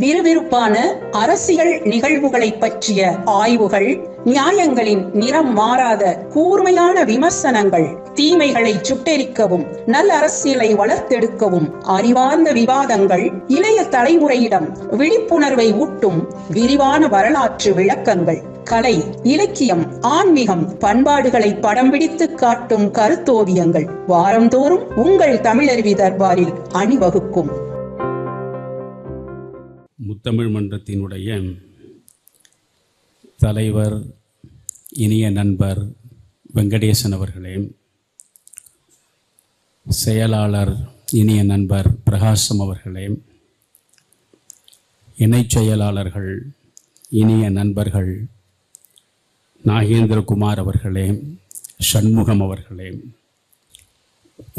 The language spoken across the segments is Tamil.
விறுவிறுப்பான அரசியல் நிகழ்வுகளை பற்றிய ஆய்வுகள், நியாயங்களின் நிறம் மாறாத கூர்மையான விமர்சனங்கள், தீமைகளை சுட்டெரிக்கவும் நல்ல அரசியலை வளர்த்தெடுக்கவும் அறிவார்ந்த விவாதங்கள், இளைய தலைமுறையிடம் விழிப்புணர்வை ஊட்டும் விரிவான வரலாற்று விளக்கங்கள், கலை, இலக்கியம், ஆன்மீகம், பண்பாடுகளை படம் பிடித்து காட்டும் கருத்தோவியங்கள் வாரந்தோறும் உங்கள் தமிழருவி தர்பாரில் அணிவகுக்கும். முத்தமிழ் மன்றத்தினுடைய தலைவர், இனிய நண்பர் வெங்கடேசன் அவர்களே, செயலாளர் இனிய நண்பர் பிரகாசம் அவர்களே, இணைச் செயலாளர்கள் இனிய நண்பர்கள் நாகேந்திரகுமார் அவர்களே, சண்முகம் அவர்களே,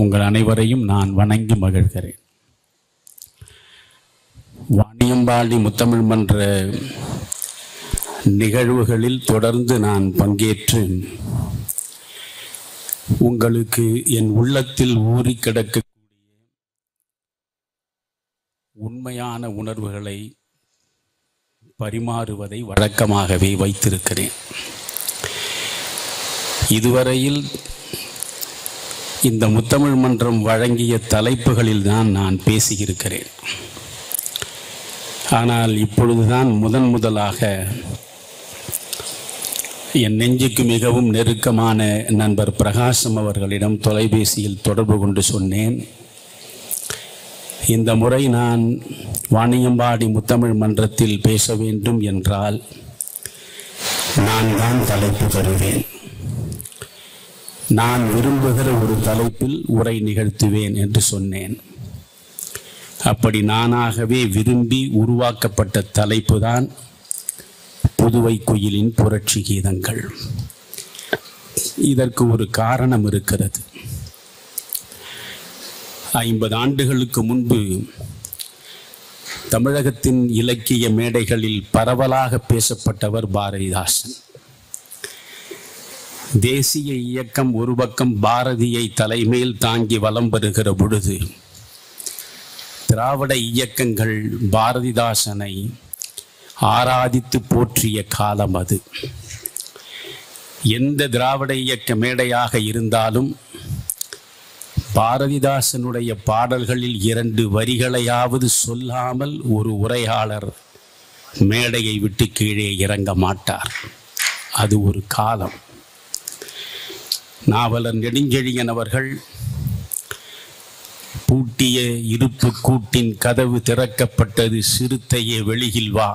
உங்கள் அனைவரையும் நான் வணங்கி மகிழ்கிறேன். வாணியம்பாடி முத்தமிழ் மன்ற நிகழ்வுகளில் தொடர்ந்து நான் பங்கேற்று உங்களுக்கு என் உள்ளத்தில் ஊறி கிடக்கக்கூடிய உண்மையான உணர்வுகளை பரிமாறுவதை வழக்கமாகவே வைத்திருக்கிறேன். இதுவரையில் இந்த முத்தமிழ் மன்றம் வழங்கிய தலைப்புகளில் தான் நான் பேசியிருக்கிறேன். ஆனால் இப்பொழுதுதான் முதலாக என் நெஞ்சுக்கு மிகவும் நெருக்கமான நண்பர் பிரகாசம் அவர்களிடம் தொலைபேசியில் தொடர்பு கொண்டு சொன்னேன், இந்த முறை நான் வாணியம்பாடி முத்தமிழ் மன்றத்தில் பேச வேண்டும் என்றால் நான் தான் தலைப்பு தருவேன், நான் விரும்புகிற ஒரு தலைப்பில் உரை நிகழ்த்துவேன் என்று சொன்னேன். அப்படி நானாகவே விரும்பி உருவாக்கப்பட்ட தலைப்பு தான் புதுவை குயிலின் புரட்சி கீதங்கள். இதற்கு ஒரு காரணம் இருக்கிறது. 50 ஆண்டுகளுக்கு முன்பு தமிழகத்தின் இலக்கிய மேடைகளில் பரவலாக பேசப்பட்டவர் பாரதிதாசன். தேசிய இயக்கம் ஒரு பக்கம் பாரதியை தலைமையில் தாங்கி வலம் வருகிற பொழுது, திராவிட இயக்கங்கள் பாரதிதாசனை ஆராதித்து போற்றிய காலம் அது. எந்த திராவிட இயக்க மேடையாக இருந்தாலும் பாரதிதாசனுடைய பாடல்களில் 2 வரிகளையாவது சொல்லாமல் ஒரு உரையாளர் மேடையை விட்டு கீழே இறங்க மாட்டார். அது ஒரு காலம். நாவலர் நெடுஞ்செழியன் அவர்கள் பூட்டிய இருப்பு கூட்டின் கதவு திறக்கப்பட்டது, சிறுத்தையே வெளியில் வா,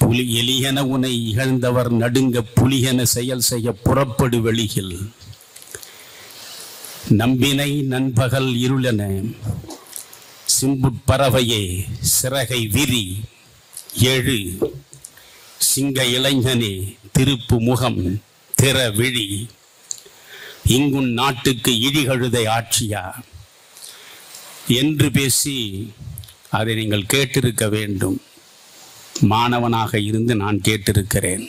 புலி எலியென உனை இகழ்ந்தவர் நடுங்க புலியென செயல் செய்ய புறப்படு வெளியில், நம்பினை நண்பகல் இருளென சிம்புட்பறவையே சிறகை விரி எழு, சிங்க இளைஞனே திருப்பு முகம் திற விழி, இங்குன் நாட்டுக்கு இழிகழுதை ஆட்சியா என்று பேசி அதை நீங்கள் கேட்டிருக்க வேண்டும். மாணவனாக இருந்து நான் கேட்டிருக்கிறேன்.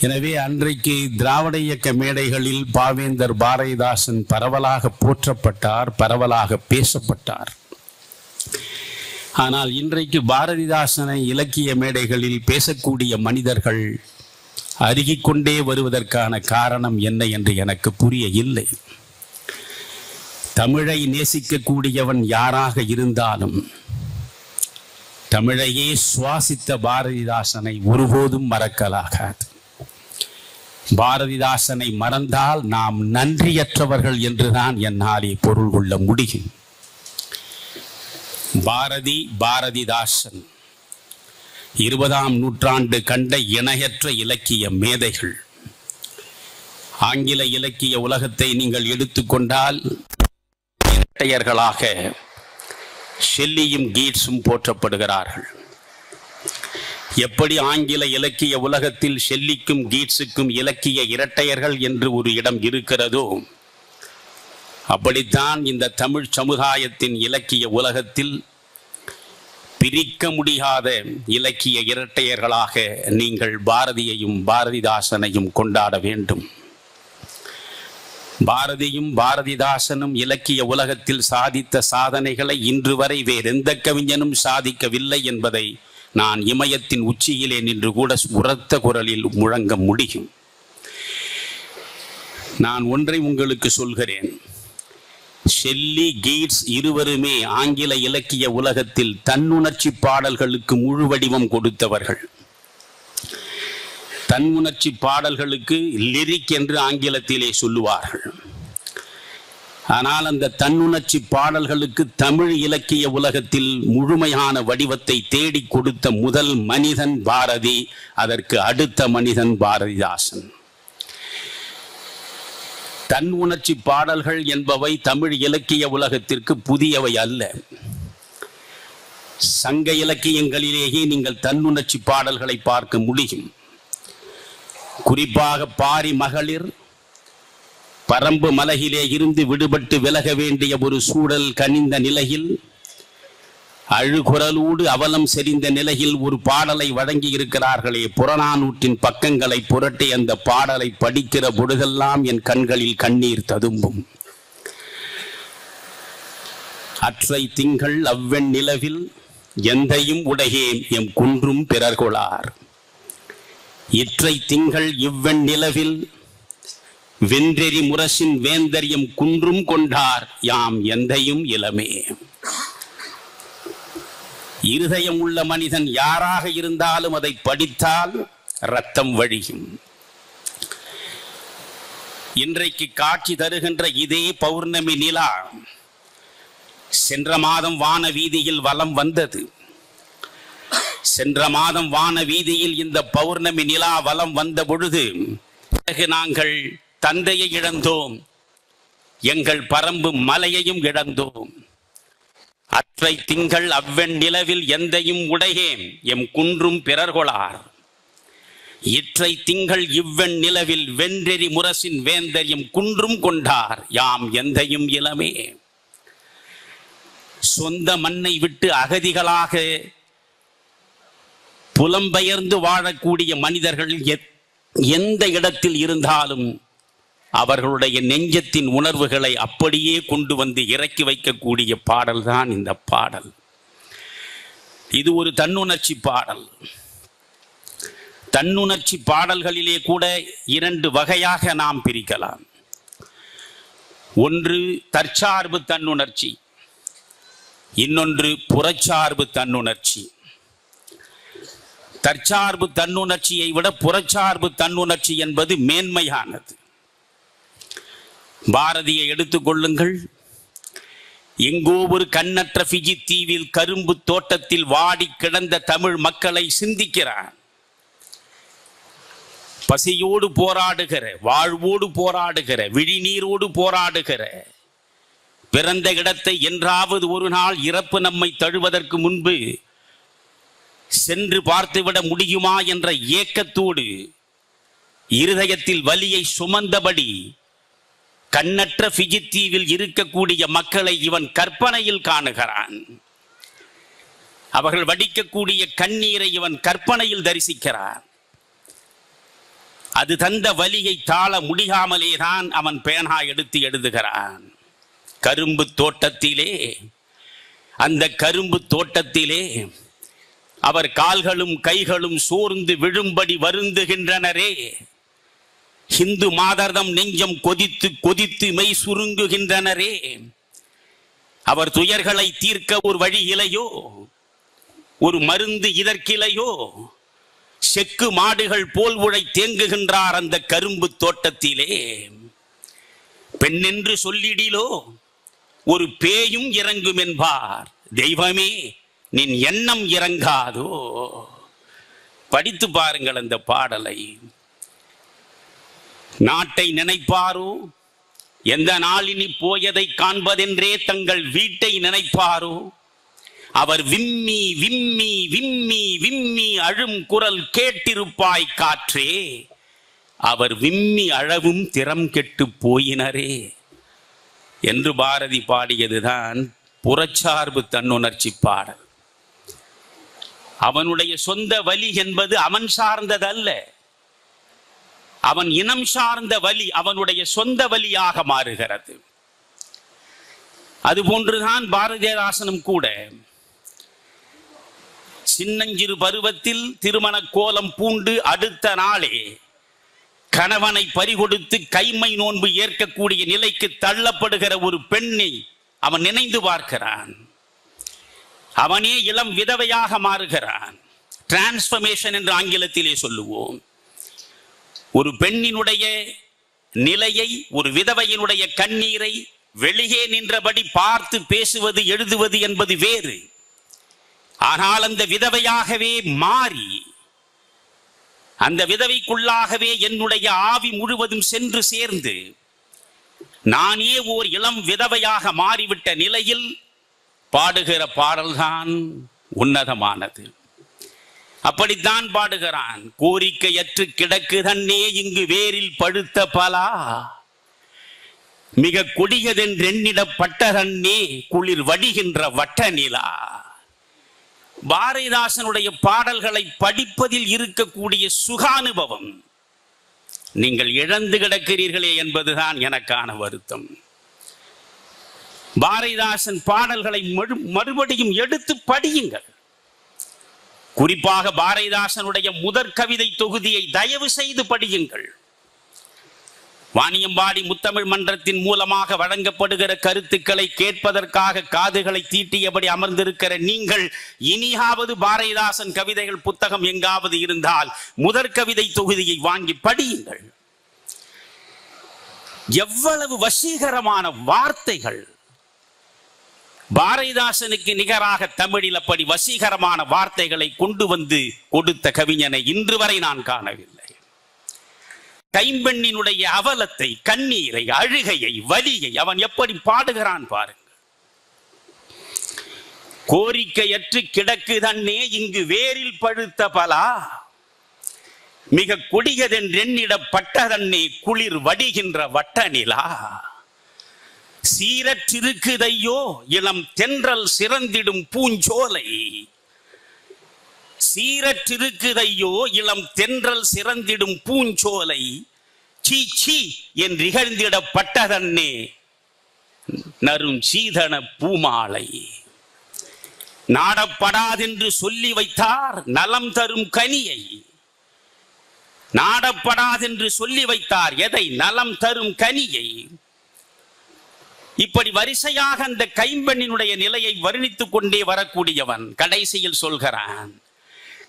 எனவே அன்றைக்கு திராவிட இயக்க மேடைகளில் பாவேந்தர் பாரதிதாசன் பரவலாக போற்றப்பட்டார், பரவலாக பேசப்பட்டார். ஆனால் இன்றைக்கு பாரதிதாசனை இலக்கிய மேடைகளில் பேசக்கூடிய மனிதர்கள் அருகிக்கொண்டே வருவதற்கான காரணம் என்ன என்று எனக்கு புரிய இல்லை. தமிழை நேசிக்கக்கூடியவன் யாராக இருந்தாலும் தமிழையே சுவாசித்த பாரதிதாசனை ஒருபோதும் மறக்கலாகாது. பாரதிதாசனை மறந்தால் நாம் நன்றியற்றவர்கள் என்றுதான் என்னாலே பொருள் கொள்ள முடியும். பாரதிதாசன் 20ஆம் நூற்றாண்டு கண்ட இணையற்ற இலக்கிய மேதைகள். ஆங்கில இலக்கிய உலகத்தை நீங்கள் எடுத்துக்கொண்டால் இரட்டையர்களாக ஷெல்லியும் கீட்ஸும் போற்றப்படுகிறார்கள். எப்படி ஆங்கில இலக்கிய உலகத்தில் ஷெல்லிக்கும் கீட்ஸுக்கும் இலக்கிய இரட்டையர்கள் என்று ஒரு இடம் இருக்கிறதோ, அப்படித்தான் இந்த தமிழ் சமுதாயத்தின் இலக்கிய உலகத்தில் பிரிக்க முடியாத இலக்கிய இரட்டையர்களாக நீங்கள் பாரதியையும் பாரதிதாசனையும் கொண்டாட வேண்டும். பாரதியும் பாரதிதாசனும் இலக்கிய உலகத்தில் சாதித்த சாதனைகளை இன்று வரை வேறெந்த கவிஞனும் சாதிக்கவில்லை என்பதை நான் இமயத்தின் உச்சியிலே நின்று கூட உரத்த குரலில் முழங்க முடியும். நான் ஒன்றை உங்களுக்கு சொல்கிறேன். ஷெல்லி, கீட்ஸ் இருவருமே ஆங்கில இலக்கிய உலகத்தில் தன்னுணர்ச்சி பாடல்களுக்கு முழு வடிவம் கொடுத்தவர்கள். தன்னுணர்ச்சி பாடல்களுக்கு லிரிக் என்று ஆங்கிலத்திலே சொல்லுவார்கள். ஆனால் அந்த தன்னுணர்ச்சி பாடல்களுக்கு தமிழ் இலக்கிய உலகத்தில் முழுமையான வடிவத்தை தேடி கொடுத்த முதல் மனிதன் பாரதி. அதற்கு அடுத்த மனிதன் பாரதிதாசன். தன் உணர்ச்சி பாடல்கள் என்பவை தமிழ் இலக்கிய உலகத்திற்கு புதியவை அல்ல. சங்க இலக்கியங்களிலேயே நீங்கள் தன்னுணர்ச்சி பாடல்களை பார்க்க முடியும். குறிப்பாக பாரி மகளிர் பரம்பு மலையிலே இருந்து விடுபட்டு விலக வேண்டிய ஒரு சூழல் கனிந்த நிலையில், அழுகுரலோடு அவலம் செறிந்த நிலையில் ஒரு பாடலை வழங்கி இருக்கிறார்களே. புறநானூற்றின் பக்கங்களை புரட்டி அந்த பாடலை படிக்கிற பொழுதெல்லாம் என் கண்களில் கண்ணீர் ததும்பும். அற்றை திங்கள் அவ்வெண் நிலவில் எந்தையும் உடையேன் எம் குன்றும் பிறர்கொளார். இற்றை திங்கள் இவ்வெண் நிலவில் வென்றெறி முரசின் வேந்தரியம் குன்றும் கொண்டார் யாம் எந்தையும் இளமே. இருதயம் உள்ள மனிதன் யாராக இருந்தாலும் அதை படித்தால் இரத்தம் வழியும். இன்றைக்கு காட்சி தருகின்ற இதே பௌர்ணமி நிலா சென்ற மாதம் வான வீதியில் வலம் வந்தது. சென்ற மாதம் வான வீதியில் இந்த பௌர்ணமி நிலா வலம் வந்த பொழுது நாங்கள் தந்தையை இழந்தோம், எங்கள் பரம்பு மலையையும் இழந்தோம். அற்றை திங்கள் அவ்வெண் நிலவில் எந்தையும் உடையேன் எம் குன்றும் பிறர்கொளார். இற்றை திங்கள் இவ்வெண் நிலவில் வென்றெறி முரசின் வேந்தரியம் குன்றும் கொண்டார் யாம் எந்தையும் இளமே. சொந்த மண்ணை விட்டு அகதிகளாக புலம்பெயர்ந்து வாழக்கூடிய மனிதர்கள் எந்த இடத்தில் இருந்தாலும் அவர்களுடைய நெஞ்சத்தின் உணர்வுகளை அப்படியே கொண்டு வந்து இறக்கி வைக்கக்கூடிய பாடல் தான் இந்த பாடல். இது ஒரு தன்னுணர்ச்சி பாடல். தன்னுணர்ச்சி பாடல்களிலே கூட இரண்டு வகையாக நாம் பிரிக்கலாம். ஒன்று தற்சார்பு தன்னுணர்ச்சி, இன்னொன்று புறச்சார்பு தன்னுணர்ச்சி. தற்சார்பு தன்னுணர்ச்சியை விட புறச்சார்பு தன்னுணர்ச்சி என்பது மேன்மையானது. பாரதியை எடுத்துக்கொள்ளுங்கள். எங்கோ ஒரு கண்ணற்ற பிஜி தீவில் கரும்பு தோட்டத்தில் வாடி கிடந்த தமிழ் மக்களை சிந்திக்கிறார். பசியோடு போராடுகிற, வாழ்வோடு போராடுகிற, விழிநீரோடு போராடுகிற, பிறந்த இடத்தை என்றாவது ஒரு நாள் இறப்பு நம்மை தழுவதற்கு முன்பு சென்று பார்த்துவிட முடியுமா என்ற ஏக்கத்தோடு இருதயத்தில் வலியை சுமந்தபடி கண்ணற்ற பிஜி தீவில் இருக்கக்கூடிய மக்களை இவன் கற்பனையில் காணுகிறான். அவர்கள் வடிக்கக்கூடிய கண்ணீரை இவன் கற்பனையில் தரிசிக்கிறான். அது தந்த வலியை தாழ முடியாமலேதான் அவன் பேனா எடுத்து எழுதுகிறான். கரும்பு தோட்டத்திலே, அந்த கரும்பு தோட்டத்திலே அவர் கால்களும் கைகளும் சோர்ந்து விழும்படி வருந்துகின்றனரே. ஹிந்து மாதர்தம் நெஞ்சம் கொதித்து கொதித்து மெய் சுருங்குகின்றனரே. அவர் துயர்களை தீர்க்க ஒரு வழி இலையோ, ஒரு மருந்து இதற்கிலையோ. செக்கு மாடுகள் போல் உழை தேங்குகின்றார் அந்த கரும்பு தோட்டத்திலே. பெண்ணென்று சொல்லிடிலோ ஒரு பேயும் இறங்கும் என்பார். தெய்வமே நின் எண்ணம் இறங்காதோ. படித்து பாருங்கள் அந்த பாடலை. நாட்டை நினைப்பாரோ, எந்த நாளினி போயதை காண்பதென்றே தங்கள் வீட்டை நினைப்பாரோ. அவர் விம்மி விம்மி விம்மி விம்மி அழும் குரல் கேட்டிருப்பாய் காற்றே. அவர் விம்மி அழவும் திறம் கெட்டு போயினரே என்று பாரதி பாடியதுதான் புறச்சார்பு தன்னுணர்ச்சி பாடல். அவனுடைய சொந்த வலி என்பது அவன் சார்ந்ததல்ல. அவன் இனம் சார்ந்த வலி அவனுடைய சொந்த வலியாக மாறுகிறது. அதுபோன்றுதான் பாரதிதாசனும் கூட சின்னஞ்சிறு பருவத்தில் திருமண கோலம் பூண்டு அடுத்த நாளே கணவனை பறிகொடுத்து கைமை நோன்பு ஏற்கக்கூடிய நிலைக்கு தள்ளப்படுகிற ஒரு பெண்ணை அவன் நினைந்து பார்க்கிறான். அவனே இளம் விதவையாக மாறுகிறான். டிரான்ஸ்பர்மேஷன் என்று ஆங்கிலத்திலே சொல்லுவோம். ஒரு பெண்ணினுடைய நிலையை, ஒரு விதவையினுடைய கண்ணீரை வெளியே நின்றபடி பார்த்து பேசுவது எழுதுவது என்பது வேறு. ஆனால் அந்த விதவையாகவே மாறி அந்த விதவைக்குள்ளாகவே என்னுடைய ஆவி முழுவதும் சென்று சேர்ந்து நானே ஓர் இளம் விதவையாக மாறிவிட்ட நிலையில் பாடுகிற பாடல்தான் உன்னதமானது. அப்படித்தான் பாடுகிறான். கோரிக்கையற்று கிடக்குதன்னே இங்கு வேரில் பழுத்த பலா, மிக கொடியதென்றெண்ணிடப்பட்டதன்னே குளிர் வடிகின்ற வட்ட நிலா. பாரதிதாசனுடைய பாடல்களை படிப்பதில் இருக்கக்கூடிய சுகானுபவம் நீங்கள் இழந்து கிடக்கிறீர்களே என்பதுதான் எனக்கான வருத்தம். பாரதிதாசன் பாடல்களை மறுபடியும் எடுத்து படியுங்கள். குறிப்பாக பாரதிதாசனுடைய முதற் கவிதை தொகுதியை தயவு செய்து படியுங்கள். வாணியம்பாடி முத்தமிழ் மன்றத்தின் மூலமாக வழங்கப்படுகிற கருத்துக்களை கேட்பதற்காக காதுகளை தீட்டியபடி அமர்ந்திருக்கிற நீங்கள் இனியாவது பாரதிதாசன் கவிதைகள் புத்தகம் எங்காவது இருந்தால் முதற் கவிதை தொகுதியை வாங்கி படியுங்கள். எவ்வளவு வசீகரமான வார்த்தைகள்! பாரதிதாசனுக்கு நிகராக தமிழில் அப்படி வசீகரமான வார்த்தைகளை கொண்டு வந்து கொடுத்த கவிஞனை இன்று வரை நான் காணவில்லை. கைம்பெண்ணினுடைய அவலத்தை, கண்ணீரை, அழுகையை, வலியை அவன் எப்படி பாடுகிறான் பாருங்கள். கோரிக்கையற்று கிடக்குதன்னே இங்கு வேரில் பழுத்த பலா, மிக கொடியதென்றெண்ணிடப்பட்டதன்னே குளிர் வடிகின்ற வட்ட நிலா. சீரற்றிருக்குதையோ இளம் தென்றல் சிறந்திடும் பூஞ்சோலை, சீரற்றிருக்குதையோ இளம் தென்றல் சிறந்திடும் பூஞ்சோலை, சீ சீ என்று இகழ்ந்திடப்பட்டதன்னே நரும் சீதன பூமாலை. நாடப்படாதென்று சொல்லி வைத்தார் நலம் தரும் கனியை, நாடப்படாதென்று சொல்லி வைத்தார் எதை? நலம் தரும் கனியை. இப்படி வரிசையாக அந்த கைம்பெண்ணினுடைய நிலையை வர்ணித்துக் கொண்டே வரக்கூடியவன் கடைசியில் சொல்கிறான்,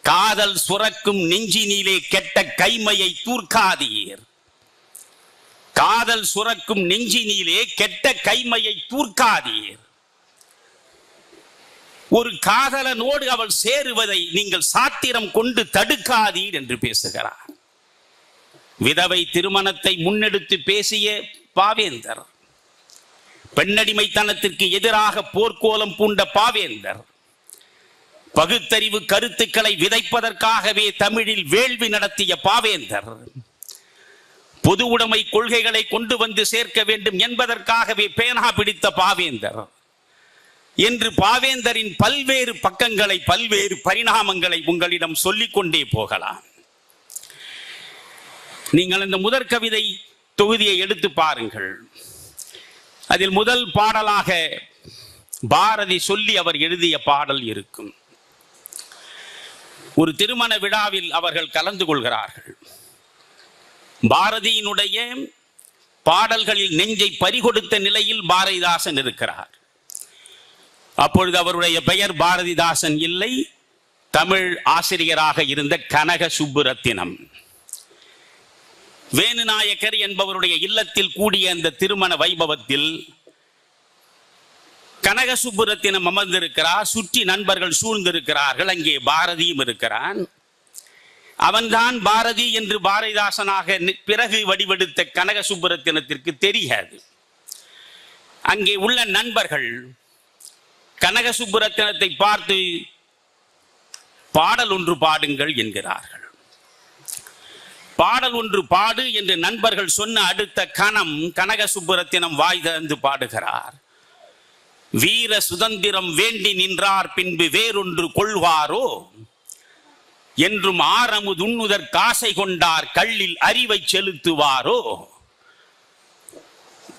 காதல் சுரக்கும் நெஞ்சினிலே கெட்ட கைமையை தூர்க்காதீர். காதல் சுரக்கும் நெஞ்சினிலே கெட்ட கைமையை தூர்க்காதீர். ஒரு காதலனோடு அவள் சேருவதை நீங்கள் சாத்திரம் கொண்டு தடுக்காதீர் என்று பேசுகிறார். விதவை திருமணத்தை முன்னெடுத்து பேசிய பாவேந்தர், பெண்ணடிமைத்தனத்திற்கு எதிராக போர்க்கோலம் பூண்ட பாவேந்தர், பகுத்தறிவு கருத்துக்களை விதைப்பதற்காகவே தமிழில் வேள்வி நடத்திய பாவேந்தர், பொது உடைமை கொள்கைகளை கொண்டு வந்து சேர்க்க வேண்டும் என்பதற்காகவே பேனா பிடித்த பாவேந்தர் என்று பாவேந்தரின் பல்வேறு பக்கங்களை, பல்வேறு பரிணாமங்களை உங்களிடம் சொல்லிக் கொண்டே போகலாம். நீங்கள் இந்த முதற் கவிதை தொகுதியை எடுத்து பாருங்கள். அதில் முதல் பாடலாக பாரதி சொல்லி அவர் எழுதிய பாடல் இருக்கும். ஒரு திருமண விழாவில் அவர்கள் கலந்து கொள்கிறார்கள். பாரதியினுடைய பாடல்களில் நெஞ்சை பறிகொடுத்த நிலையில் பாரதிதாசன் இருக்கிறார். அப்பொழுது அவருடைய பெயர் பாரதிதாசன் இல்லை, தமிழ் ஆசிரியராக இருந்த கனக சுப்புரத்தினம். வேணுநாயக்கர் என்பவருடைய இல்லத்தில் கூடிய அந்த திருமண வைபவத்தில் கனக சுப்புரத்தினம் அமர்ந்திருக்கிறார். சுற்றி நண்பர்கள் சூழ்ந்திருக்கிறார்கள். அங்கே பாரதியும் இருக்கிறான். அவன்தான் பாரதி என்று பாரதிதாசனாக பிறகு வடிவெடுத்த கனக சுப்புரத்தினத்திற்கு தெரியாது. அங்கே உள்ள நண்பர்கள் கனக சுப்புரத்தினத்தை பார்த்து பாடல் ஒன்று பாடுங்கள் என்கிறார்கள். பாடல் ஒன்று பாடு என்று நண்பர்கள் சொன்ன அடுத்த கணம் கனக சுப்புரத்தினம் வாய் திறந்து பாடுகிறார். வீர சுதந்திரம் வேண்டி நின்றார் பின்பு வேறொன்று கொள்வாரோ, என்றும் ஆரமுதுண்ணுதற் காசை கொண்டார் கள்ளில் அறிவை செலுத்துவாரோ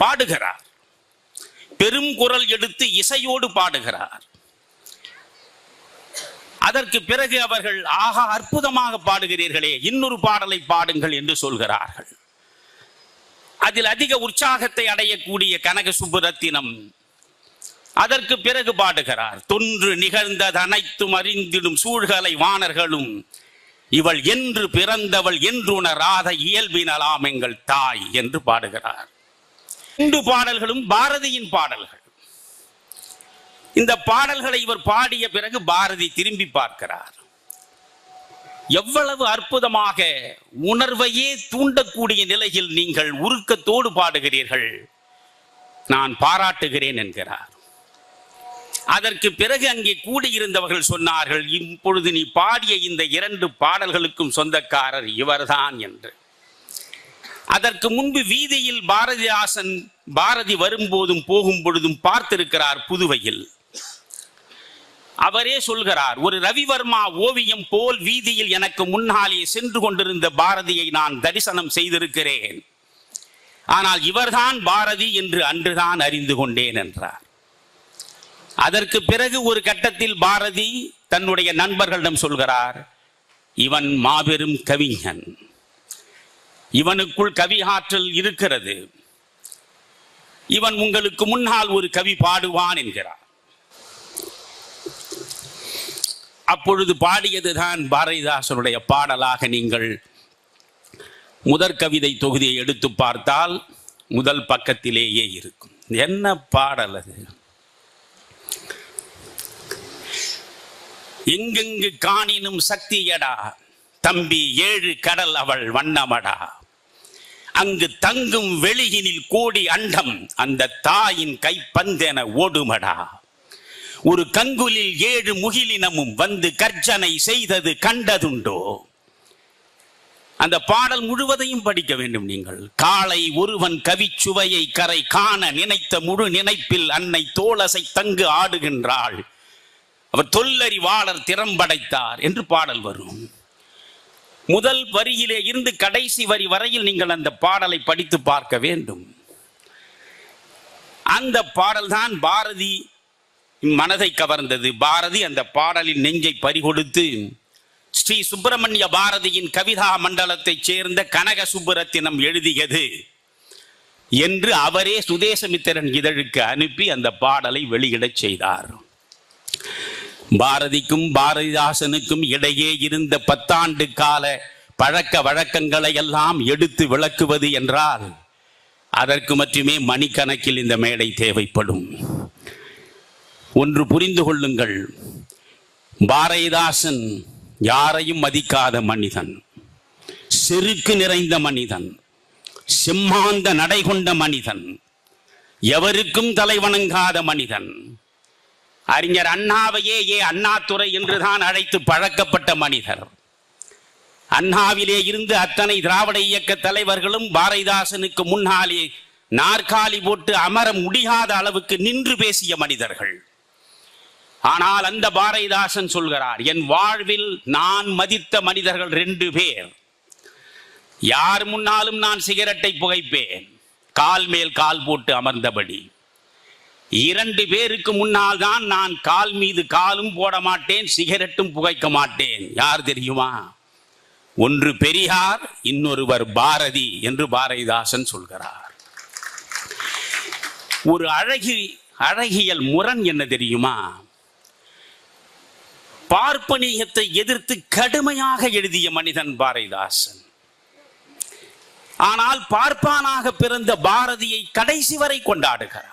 பாடுகிறார். பெரும் குரல் எடுத்து இசையோடு பாடுகிறார். அதற்கு பிறகு அவர்கள் ஆகா அற்புதமாக பாடுகிறீர்களே, இன்னொரு பாடலை பாடுங்கள் என்று சொல்கிறார்கள். அதில் அதிக உற்சாகத்தை அடையக்கூடிய கனக சுப்புரத்தினம் அதற்கு பிறகு பாடுகிறார். தொன்று நிகழ்ந்தது அனைத்தும் அறிந்திடும் சூழ்கலை வாணர்களும் இவள் என்று பிறந்தவள் என்றுணராத இயல்பினலாம் எங்கள் தாய் என்று பாடுகிறார். 2 பாடல்களும் பாரதியின் பாடல்கள். இந்த பாடல்களை இவர் பாடிய பிறகு பாரதி திரும்பி பார்க்கிறார். எவ்வளவு அற்புதமாக உணர்வையே தூண்டக்கூடிய நிலையில் நீங்கள் உருக்கத்தோடு பாடுகிறீர்கள், நான் பாராட்டுகிறேன் என்கிறார். அதற்கு பிறகு அங்கே கூடியிருந்தவர்கள் சொன்னார்கள், இப்பொழுது நீ பாடிய இந்த 2 பாடல்களுக்கும் சொந்தக்காரர் இவர்தான் என்று. அதற்கு முன்பு வீதியில் பாரதி வரும்போதும் போகும் பொழுதும் பார்த்திருக்கிறார் புதுவையில். அவரே சொல்கிறார், ஒரு ரவிவர்மா ஓவியம் போல் வீதியில் எனக்கு முன்னாலே சென்று கொண்டிருந்த பாரதியை நான் தரிசனம் செய்திருக்கிறேன். ஆனால் இவர்தான் பாரதி என்று அன்றுதான் அறிந்து கொண்டேன் என்றார். அதற்கு பிறகு ஒரு கட்டத்தில் பாரதி தன்னுடைய நண்பர்களிடம் சொல்கிறார், இவன் மாபெரும் கவிஞன், இவனுக்குள் கவி ஆற்றல் இருக்கிறது, இவன் உங்களுக்கு முன்னால் ஒரு கவி பாடுவான் என்கிறார். அப்பொழுது பாடியதுதான் பாரதிதாசனுடைய பாடலாக நீங்கள் முதற் கவிதை தொகுதியை எடுத்து பார்த்தால் முதல் பக்கத்திலேயே இருக்கும். என்ன பாடல் அது! எங்கெங்கு காணினும் சக்தியடா தம்பி 7 கடல் அவள் வண்ணமடா, அங்கு தங்கும் வெளியினில் கோடி அண்டம் அந்த தாயின் கைப்பந்தென ஓடுமடா, ஒரு கங்குலில் 7 முகிலினமும் வந்து கர்ஜனை செய்தது கண்டதுண்டோ. அந்த பாடல் முழுவதையும் படிக்க வேண்டும் நீங்கள். காலை ஒருவன் கவிச்சுவையை கரை காண நினைத்த முழு நினைப்பில் அன்னை தோளசை தங்கு ஆடுகின்றாள், அவர் தொல்லறிவாளர் திறம்படைத்தார் என்று பாடல் வரும். முதல் வரியிலே இருந்து கடைசி வரி வரையில் நீங்கள் அந்த பாடலை படித்து பார்க்க வேண்டும். அந்த பாடல்தான் பாரதி மனதை கவர்ந்தது. பாரதி அந்த பாடலின் நெஞ்சை பறிகொடுத்து ஸ்ரீ சுப்பிரமணிய பாரதியின் கவிதா மண்டலத்தைச் சேர்ந்த கனக சுப்புரத்தினம் எழுதியது என்று அவரே சுதேசமித்திரன் இதழுக்கு அனுப்பி அந்த பாடலை வெளியிடச் செய்தார். பாரதிக்கும் பாரதிதாசனுக்கும் இடையே இருந்த 10 ஆண்டு கால பழக்க வழக்கங்களை எல்லாம் எடுத்து விளக்குவது என்றால் அதற்கு மட்டுமே மணிக்கணக்கில் இந்த மேடை தேவைப்படும். ஒன்று புரிந்து கொள்ளுங்கள், பாரதிதாசன் யாரையும் மதிக்காத மனிதன், செருக்கு நிறைந்த மனிதன், செம்மாந்த நடை கொண்ட மனிதன், எவருக்கும் தலைவணங்காத மனிதன். அறிஞர் அண்ணாவையே அண்ணாதுரை என்றுதான் அழைத்து பழக்கப்பட்ட மனிதர். அண்ணாவிலே இருந்து அத்தனை திராவிட இயக்க தலைவர்களும் பாரதிதாசனுக்கு முன்னாலே நாற்காலி போட்டு அமர முடியாத அளவுக்கு நின்று பேசிய மனிதர்கள். ஆனால் அந்த பாரதிதாசன் சொல்கிறார், என் வாழ்வில் நான் மதித்த மனிதர்கள் 2 பேர். யார் முன்னாலும் நான் சிகரெட்டை புகைப்பேன், கால் மேல் கால் போட்டு அமர்ந்தபடி. 2 பேருக்கு முன்னால் தான் நான் கால் மீது காலும் போட மாட்டேன், சிகரெட்டும் புகைக்க மாட்டேன். யார் தெரியுமா? ஒன்று பெரியார், இன்னொருவர் பாரதி என்று பாரதிதாசன் சொல்கிறார். ஒரு அழகியல் முரண் என்ன தெரியுமா? பார்ப்பனியத்தை எதிர்த்து கடுமையாக எழுதிய மனிதன் பாரதிதாசன். ஆனால் பார்ப்பானாக பிறந்த பாரதியை கடைசி வரை கொண்டாடுகிறார்.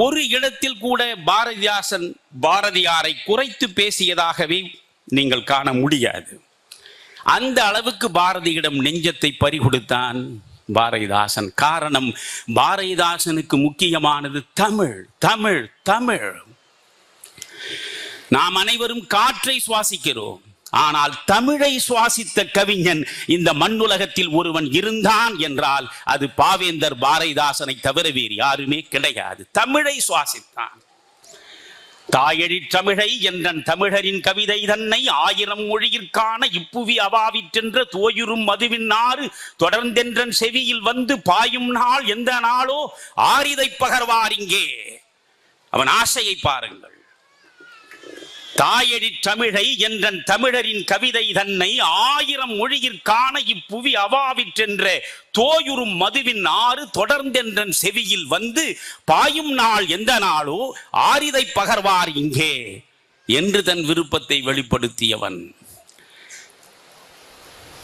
ஒரு இடத்தில் கூட பாரதிதாசன் பாரதியாரை குறைத்து பேசியதாகவே நீங்கள் காண முடியாது. அந்த அளவுக்கு பாரதியிடம் நெஞ்சத்தை பறிகொடுத்தான் பாரதிதாசன். காரணம், பாரதிதாசனுக்கு முக்கியமானது தமிழ், தமிழ், தமிழ். நாம் அனைவரும் காற்றை சுவாசிக்கிறோம், ஆனால் தமிழை சுவாசித்த கவிஞன் இந்த மண்ணுலகத்தில் ஒருவன் இருந்தான் என்றால் அது பாவேந்தர் பாரதிதாசனை தவிர வேறு யாருமே கிடையாது. தமிழை சுவாசித்தான். தாயழித் தமிழை என்றன் தமிழரின் கவிதை தன்னை 1000 மொழியிற்கான இப்புவி அவாவிற்றென்ற தோயுறும் மதுவின் நாறு தொடர்ந்தென்றன் செவியில் வந்து பாயும் நாள் எந்த நாளோ ஆரிதை பகர்வார் இங்கே. அவன் ஆசையை பாருங்கள். தாயழித் தமிழை என்றன் தமிழரின் கவிதை தன்னை 1000 மொழியிற்கான இப்புவி அவாவிற்றென்ற தோயுறும் மதுவின் ஆறு தொடர்ந்தென்றன் செவியில் வந்து பாயும் நாள் எந்த நாளோ ஆரிதை பகர்வார் இங்கே என்று தன் விருப்பத்தை வெளிப்படுத்தியவன்.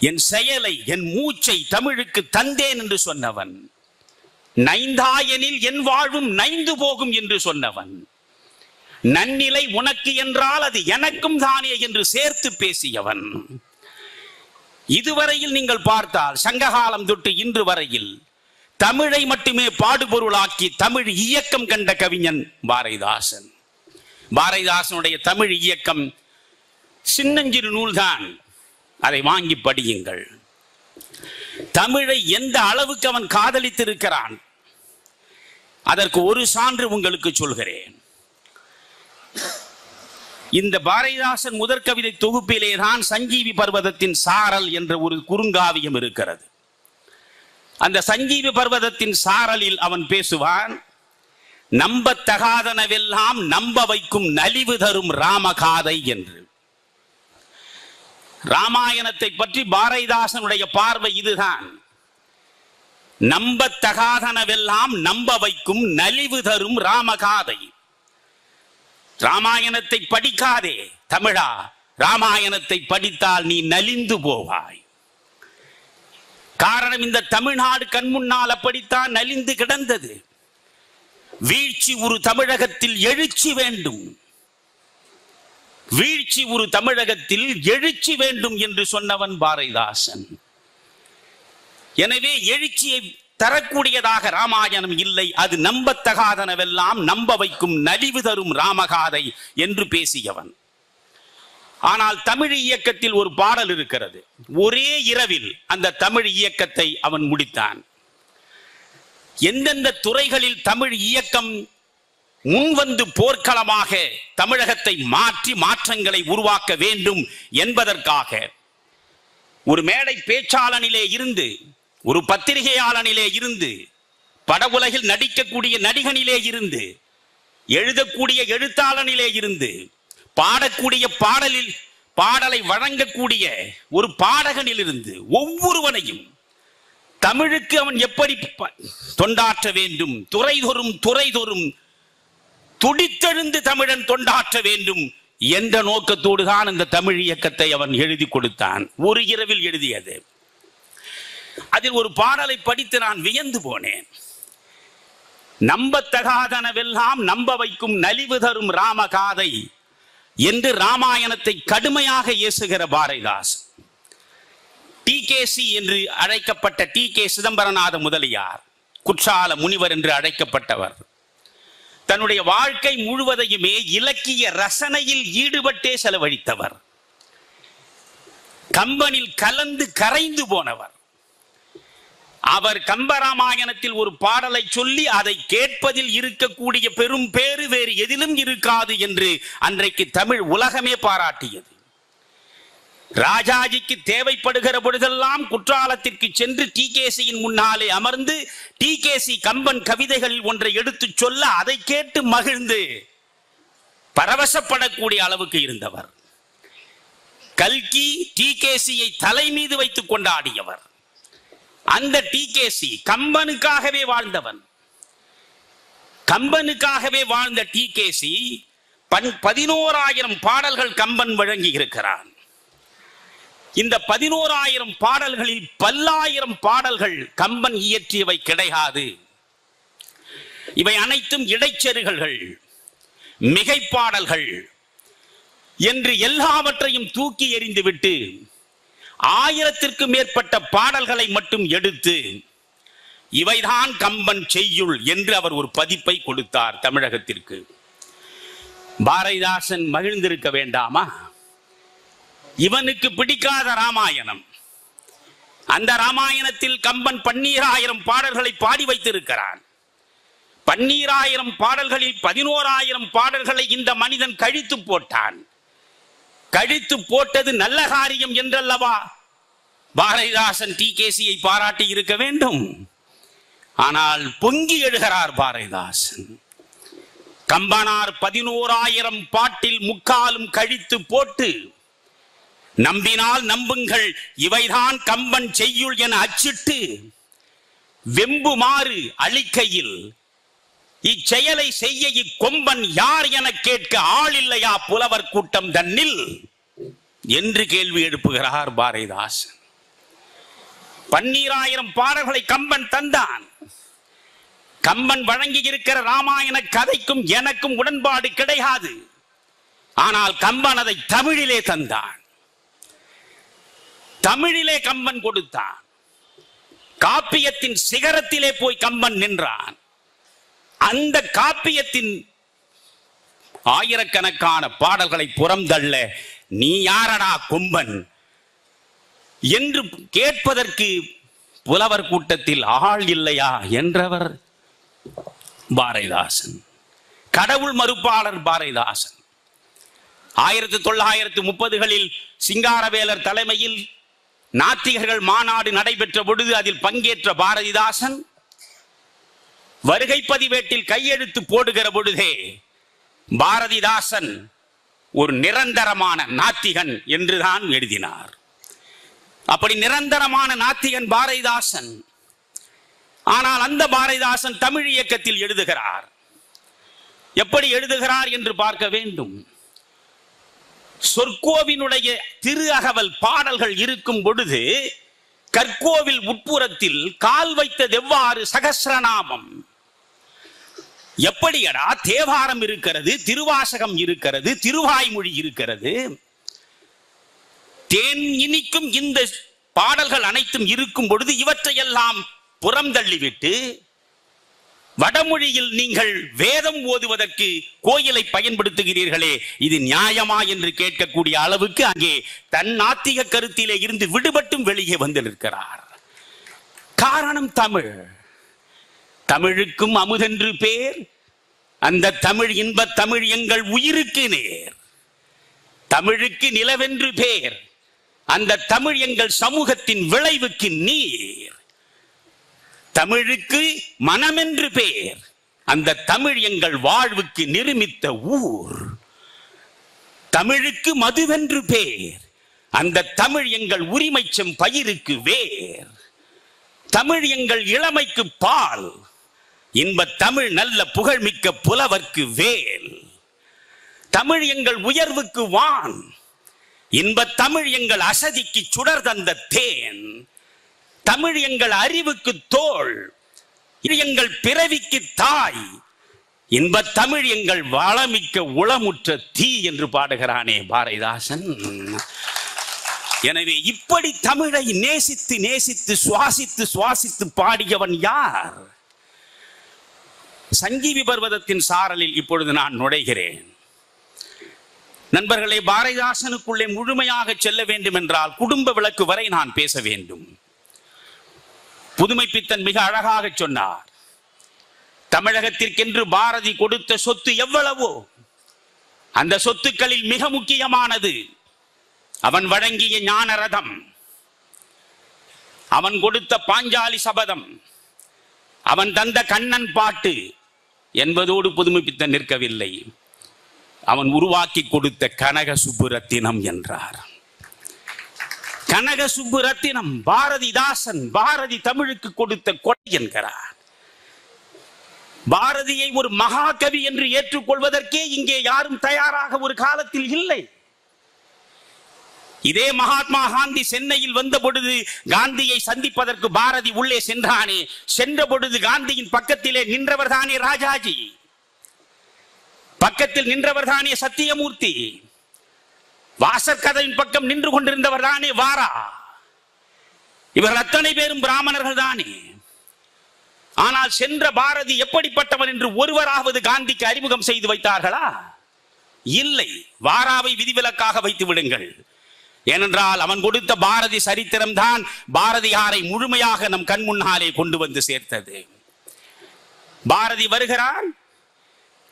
என் செயலை என் மூச்சை தமிழுக்கு தந்தேன் என்று சொன்னவன். நைந்தாயனில் என் வாழ்வும் நைந்து போகும் என்று சொன்னவன். நன்னிலை உனக்கு என்றால் அது எனக்கும் தானே என்று சேர்த்து பேசியவன். இதுவரையில் நீங்கள் பார்த்தால் சங்ககாலம் தொட்டு இன்று வரையில் தமிழை மட்டுமே பாடுபொருளாக்கி தமிழ் இயக்கம் கண்ட கவிஞன் பாரதிதாசன். பாரதிதாசனுடைய தமிழ் இயக்கம் சின்னஞ்சிறு நூல்தான், அதை வாங்கி படியுங்கள். தமிழை எந்த அளவுக்கு அவன் காதலித்திருக்கிறான் அதற்கு ஒரு சான்று உங்களுக்கு சொல்கிறேன். இந்த பாரதிதாசன் முதற் கவிதை தொகுப்பிலே தான் சஞ்சீவி பர்வதத்தின் சாரல் என்ற ஒரு குறுங்காவியம் இருக்கிறது. அந்த சஞ்சீவி பர்வதத்தின் சாரலில் அவன் பேசுவான், நம்பத்தகாதனவெல்லாம் நம்ப வைக்கும் நலிவு தரும் ராமகாதை என்று. ராமாயணத்தை பற்றி பாரதிதாசனுடைய பார்வை இதுதான். நம்பத்தகாதனவெல்லாம் நம்ப வைக்கும் நலிவு தரும் ராமகாதை. ராமாயணத்தை படிக்காதே தமிழா, ராமாயணத்தை படித்தால் நீ நலிந்து போவாய். காரணம், இந்த தமிழ்நாடு கண்முன்னால் அப்படித்தான் நலிந்து கிடந்தது. வீழ்ச்சி ஒரு தமிழகத்தில் எழுச்சி வேண்டும், வீழ்ச்சி ஒரு தமிழகத்தில் எழுச்சி வேண்டும் என்று சொன்னவன் பாரதிதாசன். எனவே எழுச்சியை தரக்கூடியதாக ராமாயணம் இல்லை, அது நம்பத்தகாதனவெல்லாம் நம்ப வைக்கும் நலிவு தரும் ராமகாதை என்று பேசியவன். ஆனால் தமிழ் இயக்கத்தில் ஒரு பாடல் இருக்கிறது. ஒரே இரவில் அந்த தமிழ் இயக்கத்தை அவன் முடித்தான். எந்தெந்த துறைகளில் தமிழ் இயக்கம் முன்வந்து போர்க்களமாக தமிழகத்தை மாற்றி மாற்றங்களை உருவாக்க வேண்டும் என்பதற்காக ஒரு மேடை பேச்சாளனிலே இருந்து, ஒரு பத்திரிகையாளனிலே இருந்து, பட உலகில் நடிக்கக்கூடிய நடிகனிலே இருந்து, எழுதக்கூடிய எழுத்தாளனிலே இருந்து, பாடக்கூடிய பாடலை வழங்கக்கூடிய ஒரு பாடகனில் இருந்து ஒவ்வொருவனையும் தமிழுக்கு அவன் எப்படி தொண்டாற்ற வேண்டும், துறைதொறும் துடித்தெழுந்து தமிழன் தொண்டாற்ற வேண்டும் என்ற நோக்கத்தோடு தான் இந்த தமிழ் இயக்கத்தை அவன் எழுதி கொடுத்தான். ஒரு இரவில் எழுதியது. அதில் ஒரு பாடலை படித்து நான் வியந்து போனேன். நம்பத்தகாதனவெல்லாம் நம்ப வைக்கும் நலிவு தரும் ராமகாதை என்று ராமாயணத்தை கடுமையாக ஏசுகிற பாரதிதாசன். டிகேசி என்று அழைக்கப்பட்ட டி.கே. சிதம்பரநாத முதலியார், குற்றால முனிவர் என்று அழைக்கப்பட்டவர், தன்னுடைய வாழ்க்கை முழுவதையுமே இலக்கிய ரசனையில் ஈடுபட்டே செலவழித்தவர். கம்பனில் கலந்து கரைந்து போனவர். அவர் கம்பராமாயணத்தில் ஒரு பாடலை சொல்லி அதை கேட்பதில் இருக்கக்கூடிய பெரும் பேறு வேறு எதிலும் இருக்காது என்று அன்றைக்கு தமிழ் உலகமே பாராட்டியது. ராஜாஜிக்கு தேவைப்படுகிற பொழுதெல்லாம் குற்றாலத்திற்கு சென்று டிகேசியின் முன்னாலே அமர்ந்து டிகேசி கம்பன் கவிதைகளில் ஒன்றை எடுத்து சொல்ல அதை கேட்டு மகிழ்ந்து பரவசப்படக்கூடிய அளவுக்கு இருந்தவர். கல்கி டிகேசியை தலை மீது வைத்துக் கொண்டாடியவர். அந்த டிகேசி கம்பனுக்காகவே வாழ்ந்தவன். கம்பனுக்காகவே வாழ்ந்த டிகேசி 11,000 பாடல்கள் கம்பன் வழங்கி இருக்கிறான். இந்த 11,000 பாடல்களில் பல்லாயிரம் பாடல்கள் கம்பன் இயற்றியவை கிடையாது. இவை அனைத்தும் இடைச்செருகல்கள், மிகைப்பாடல்கள் என்று எல்லாவற்றையும் தூக்கி எறிந்துவிட்டு 1000க்கும் மேற்பட்ட பாடல்களை மட்டும் எடுத்து இவைதான் கம்பன் செய்யுள் என்று அவர் ஒரு பதிப்பை கொடுத்தார் தமிழகத்திற்கு. பாரதிதாசன் மகிழ்ந்திருக்க வேண்டாமா? இவனுக்கு பிடிக்காத ராமாயணம். அந்த ராமாயணத்தில் கம்பன் 12,000 பாடல்களை பாடி வைத்திருக்கிறான். 12,000 பாடல்களில் 11,000 பாடல்களை இந்த மனிதன் கழித்து போட்டான். கழித்து போட்டது நல்ல காரியம் என்றல்லவா பாரதிதாசன் டிகேசியை பாராட்டி இருக்க வேண்டும். ஆனால் பொங்கி எழுகிறார் பாரதிதாசன். கம்பனார் 11,000 பாட்டில் முக்காலும் கழித்து போட்டு நம்பினால் நம்புங்கள் இவைதான் கம்பன் செய்யுள் என அச்சிட்டு வெம்புமாறு அளிக்கையில் இச்செயலை செய்ய இக்கொம்பன் யார் என கேட்க ஆள் இல்லையா புலவர் கூட்டம் தன்னில் என்று கேள்வி எழுப்புகிறார் பாரதிதாசன். 12,000 பாடல்களை கம்பன் தந்தான். கம்பன் வழங்கி இருக்கிற ராமாயண கதைக்கும் எனக்கும் உடன்பாடு கிடையாது. ஆனால் கம்பன் அதை தமிழிலே தந்தான். தமிழிலே கம்பன் கொடுத்தான். காப்பியத்தின் சிகரத்திலே போய் கம்பன் நின்றான். அந்த காப்பியத்தின் ஆயிரக்கணக்கான பாடல்களை புறந்தள்ள நீ யாரடா கொம்பன் என்று கேட்பதற்கு புலவர் கூட்டத்தில் ஆள் இல்லையா என்றவர் பாரதிதாசன். கடவுள் மறுப்பாளர் பாரதிதாசன். 1930களில் சிங்காரவேலர் தலைமையில் நாத்திகர்கள் மாநாடு நடைபெற்ற பொழுது அதில் பங்கேற்ற பாரதிதாசன் வருகை பதிவேட்டில் கையெழுத்து போடுகிற பொழுதே பாரதிதாசன் ஒரு நிரந்தரமான நாத்திகன் என்றுதான் எழுதினார். அப்படி நிரந்தரமான நாத்திகன் பாரதிதாசன். ஆனால் அந்த பாரதிதாசன் தமிழ் இயக்கத்தில் எழுதுகிறார். எப்படி எழுதுகிறார் என்று பார்க்க வேண்டும். சொற்கோவினுடைய திரு அகவல் பாடல்கள் இருக்கும் பொழுது கற்கோவில் உட்புறத்தில் கால் வைத்தது எவ்வாறு சகஸ்ரநாமம். எப்படியடா தேவாரம் இருக்கிறது, திருவாசகம் இருக்கிறது, திருவாய்மொழி இருக்கிறது. தேன் இனிக்கும் இந்த பாடல்கள் அனைத்தும் இருக்கும் பொழுது இவற்றையெல்லாம் புறம் தள்ளிவிட்டு வடமொழியில் நீங்கள் வேதம் ஓதுவதற்கு கோயிலை பயன்படுத்துகிறீர்களே, இது நியாயமா என்று கேட்கக்கூடிய அளவுக்கு அங்கே தன் நாத்திக கருத்திலே இருந்து விடுபட்டும் வெளியே வந்து நிற்கிறார். காரணம் தமிழ். தமிழுக்கும் அமுதென்று பேர். அந்த தமிழ் இன்ப தமிழ் எங்கள் உயிருக்கு நேர். தமிழுக்கு நிலவென்று பேர். அந்த தமிழ் எங்கள் சமூகத்தின் விளைவுக்கு நீர். தமிழுக்கு மனமென்று பேர். அந்த தமிழ் எங்கள் வாழ்வுக்கு நிருமித்த ஊர். தமிழுக்கு மதுவென்று பேர். அந்த தமிழ் எங்கள் உரிமைச்சம் பயிருக்கு வேர். தமிழ் எங்கள் இளமைக்கு பால். இன்ப தமிழ் நல்ல புகழ்மிக்க புலவர்க்கு வேல். தமிழ் எங்கள் உயர்வுக்கு வான். இன்ப தமிழ் எங்கள் அசதிக்கு சுடர் தந்த தேன். தமிழ் எங்கள் அறிவுக்கு தோள். இது எங்கள் பிறவிக்கு தாய். இன்ப தமிழ் எங்கள் வளமிக்க உளமுற்ற தீ என்று பாடுகிறானே பாரதிதாசன். எனவே இப்படி தமிழை நேசித்து நேசித்து சுவாசித்து சுவாசித்து பாடியவன் யார்? சஞ்சீவி பர்வதத்தின் சாரலில் இப்பொழுது நான் நுழைகிறேன். நண்பர்களே, பாரதிதாசனுக்குள்ளே முழுமையாக செல்ல வேண்டும் என்றால் குடும்ப விளக்கு வரை நான் பேச வேண்டும். புதுமை பித்தன் மிக அழகாக சொன்னார். தமிழகத்திற்கென்று பாரதி கொடுத்த சொத்து எவ்வளவோ அந்த சொத்துக்களில் மிக முக்கியமானது அவன் வழங்கிய ஞான ரதம், அவன் கொடுத்த பாஞ்சாலி சபதம், அவன் தந்த கண்ணன் பாட்டு என்பதோடு புதுமை பித்தன் நிற்கவில்லை. அவன் உருவாக்கி கொடுத்த கனக சுப்புரத்தினம் என்றார். கனக சுப்புரத்தினம் பாரதிதாசன் பாரதி தமிழுக்கு கொடுத்த கொடை என்கிறார். பாரதியை ஒரு மகாகவி என்று ஏற்றுக்கொள்வதற்கே இங்கே யாரும் தயாராக ஒரு காலத்தில் இல்லை. இதே மகாத்மா காந்தி சென்னையில் வந்த பொழுது காந்தியை சந்திப்பதற்கு பாரதி உள்ளே சென்றானே, சென்ற பொழுது காந்தியின் பக்கத்திலே நின்றவர் தானே ராஜாஜி, பக்கத்தில் நின்றவர் தானே சத்தியமூர்த்தி, வாசற்கதவின் பக்கம் நின்று கொண்டிருந்தவர் தானே வாரா. இவர்கள் அத்தனை பேரும் பிராமணர்கள் தானே. ஆனால் சென்ற பாரதி எப்படிப்பட்டவன் என்று ஒருவராவது காந்திக்கு அறிமுகம் செய்து வைத்தார்களா? இல்லை. வாராவை விதிவிலக்காக வைத்து விடுங்கள். ஏனென்றால் அவன் கொடுத்த பாரதி சரித்திரம் தான் பாரதியாரை முழுமையாக நம் கண் முன்னாலே கொண்டு வந்து சேர்த்தது. பாரதி வருகிறார்.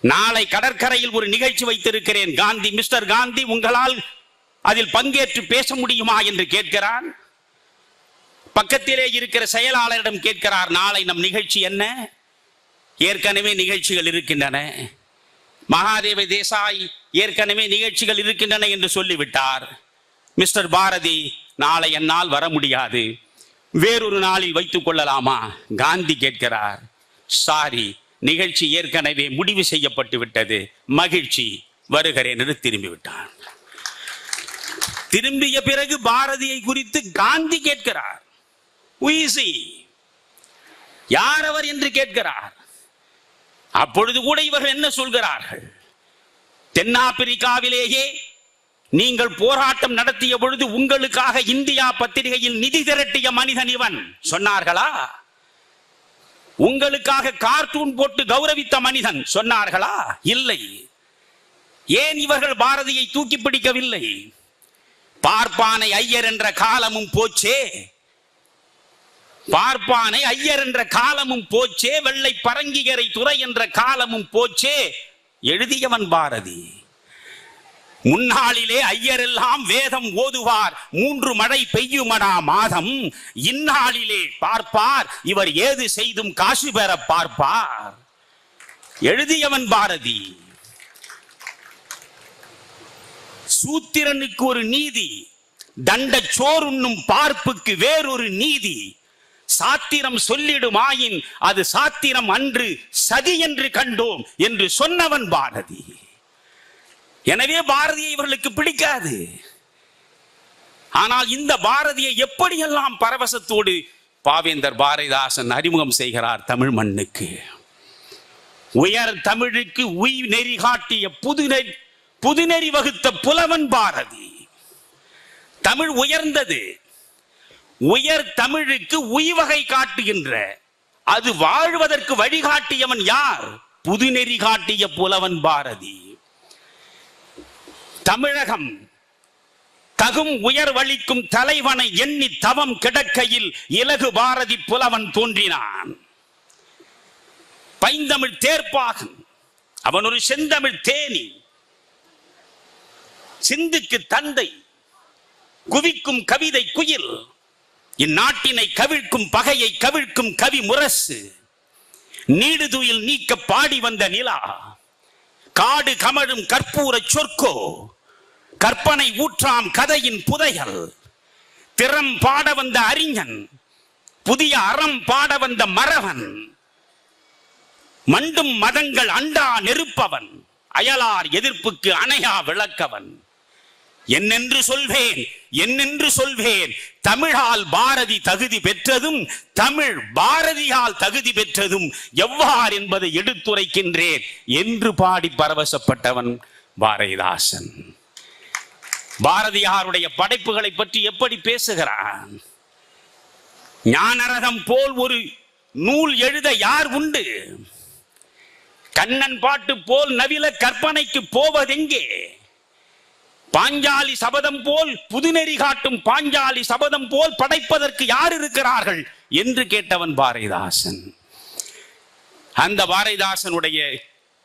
நாளை கடற்கரையில் ஒரு நிகழ்ச்சி வைத்திருக்கிறேன் காந்தி, மிஸ்டர் காந்தி, உங்களால் அதில் பங்கேற்று பேச முடியுமா என்று கேட்கிறார். பக்கத்திலே இருக்கிற செயலாளரிடம் கேட்கிறார், நாளை நம் நிகழ்ச்சி என்ன? ஏற்கனவே நிகழ்ச்சிகள் இருக்கின்றன, மகாதேவ தேசாய் ஏற்கனவே நிகழ்ச்சிகள் இருக்கின்றன என்று சொல்லிவிட்டார். மிஸ்டர் பாரதி, நாளை என்னால் வர முடியாது, வேறொரு நாளில் வைத்துக் கொள்ளலாமா? காந்தி கேட்கிறார், சாரி, நிகழ்ச்சி ஏற்கனவே முடிவு செய்யப்பட்டு விட்டது, மகிழ்ச்சி, வருகிறேன் என்று திரும்பிவிட்டார். திரும்பிய பிறகு பாரதியை குறித்து காந்தி கேட்கிறார், யார் அவர் என்று கேட்கிறார். அப்பொழுது கூட இவர்கள் என்ன சொல்கிறார்கள்? தென்னாப்பிரிக்காவிலேயே நீங்கள் போராட்டம் நடத்திய பொழுது உங்களுக்காக இந்தியா பத்திரிகையில் நிதி திரட்டிய மனிதன் இவன் சொன்னார்களா? உங்களுக்காக கார்ட்டூன் போட்டு கௌரவித்த மனிதன் சொன்னார்களா? இல்லை. ஏன் இவர்கள் பாரதியை தூக்கி பிடிக்கவில்லை? பார்ப்பானை ஐயர் என்ற காலமும் போச்சே, பார்ப்பானை ஐயர் என்ற காலமும் போச்சே, வெள்ளை பரங்கிகரை துறை என்ற காலமும் போச்சே எழுதியவன் பாரதி. முன்னாளிலே ஐயரெல்லாம் வேதம் ஓதுவார், 3 மழை பெய்யுமடா மாதம், இந்நாளிலே பார்ப்பார் இவர் ஏது செய்தும் காசு பெற பார்ப்பார் எழுதியவன் பாரதி. சூத்திரனுக்கு ஒரு நீதி, தண்ட சோறுண்ணும் பார்ப்புக்கு வேறொரு நீதி, சாத்திரம் சொல்லிடுமாயின் அது சாத்திரம் அன்று, சதி என்று கண்டோம் என்று சொன்னவன் பாரதி. எனவே பாரதியை இவர்களுக்கு பிடிக்காது. ஆனால் இந்த பாரதியை எப்படியெல்லாம் பரவசத்தோடு பாவேந்தர் பாரதிதாசன் அறிமுகம் செய்கிறார் தமிழ் மண்ணுக்கு. உயர் தமிழுக்கு உய் நெறி காட்டிய புதுநெறி வகுத்த புலவன் பாரதி. தமிழ் உயர்ந்தது, உயர் தமிழுக்கு உய்வகை காட்டுகின்ற, அது வாழ்வதற்கு வழிகாட்டியவன் யார்? புதுநெறி காட்டிய புலவன் பாரதி. தமிழகம் தகும் உயர் வழிக்கும் தலைவனை எண்ணி தவம் கிடக்கையில் இலகு பாரதி புலவன் தோன்றினான். பைந்தமிழ் தேர்ப்பாகன், அவன் ஒரு செந்தமிழ் தேனி, சிந்துக்கு தந்தை, குவிக்கும் கவிதை குயில், இந்நாட்டினை கவிழ்க்கும் பகையை கவிழ்க்கும் கவி முரசு, நீடுதுயில் நீக்க பாடி வந்த நிலா, காடு கமழும் கற்பூர சொற்கோ, கற்பனை ஊற்றாம் கதையின் புதையல், திறம் பாட வந்த அறிஞன், புதிய அறம் பாட வந்த மறவன், மண்டும் மதங்கள் அண்டா நெருப்பவன், அயலார் எதிர்ப்புக்கு அணையா விளக்கவன். என்னென்று சொல்வேன், என்னென்று சொல்வேன், தமிழால் பாரதி தகுதி பெற்றதும் தமிழ் பாரதியால் தகுதி பெற்றதும் எவ்வாறு என்பதை எடுத்துரைக்கின்றேன் என்று பாடி பரவசப்பட்டவன் பாரதிதாசன். பாரதியாருடைய படைப்புகளை பற்றி எப்படி பேசுகிறான்? ஞானரகம் போல் ஒரு நூல் எழுத யார் உண்டு? கண்ணன் பாட்டு போல் நவில கற்பனைக்கு போவதெங்கே? பாஞ்சாலி சபதம் போல் புதுநெறி காட்டும் பாஞ்சாலி சபதம் போல் படைப்பதற்கு யார் இருக்கிறார்கள் என்று கேட்டவன் பாரதிதாசன். அந்த பாரதிதாசனுடைய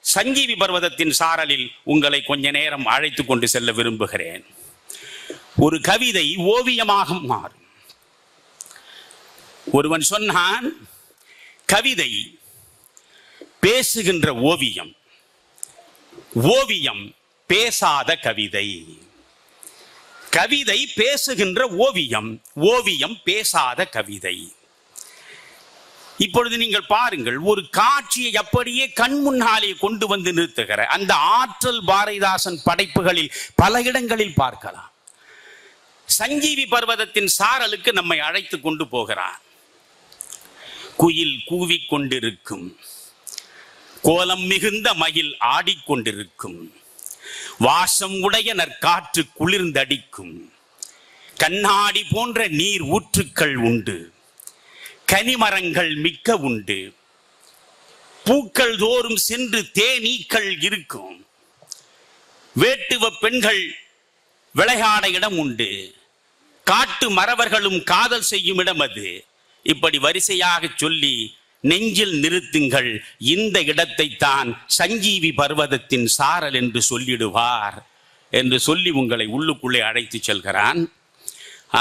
சஞ்சீவி பர்வதத்தின் சாரலில் உங்களை கொஞ்ச நேரம் அழைத்து கொண்டு செல்ல விரும்புகிறேன். ஒரு கவிதை ஓவியமாக மாறும். ஒருவன் சொன்னான், கவிதை பேசுகின்ற ஓவியம், ஓவியம் பேசாத கவிதை. கவிதை பேசுகின்ற ஓவியம், ஓவியம் பேசாத கவிதை. இப்பொழுது நீங்கள் பாருங்கள், ஒரு காட்சியை அப்படியே கண் முன்னாலே கொண்டு வந்து நிறுத்துகிற அந்த ஆற்றல் பாரதிதாசன் படைப்புகளில் பல இடங்களில் பார்க்கலாம். சஞ்சீவி பர்வதத்தின் சாரலுக்கு நம்மை அழைத்து கொண்டு போகிறான். குயில் கூவிக்கொண்டிருக்கும், கோலம் மிகுந்த மயில் ஆடிக்கொண்டிருக்கும், வாசம் உடைய நற்காற்று குளிர்ந்தடிக்கும், கண்ணாடி போன்ற நீர் ஊற்றுக்கள் உண்டு, கனிமரங்கள் மிக்க உண்டு, பூக்கள் தோறும் சென்று தேனீக்கள் இருக்கும், வேட்டுவ பெண்கள் விளையாட இடம் உண்டு, காட்டு மறவர்களும் காதல் செய்யும் இடம் அது. இப்படி வரிசையாக சொல்லி நெஞ்சில் நிறுத்துங்கள், இந்த இடத்தை தான் சஞ்சீவி பர்வதத்தின் சாரல் என்று சொல்லிடுவார் என்று சொல்லி உங்களை உள்ளுக்குள்ளே அழைத்து செல்கிறான்.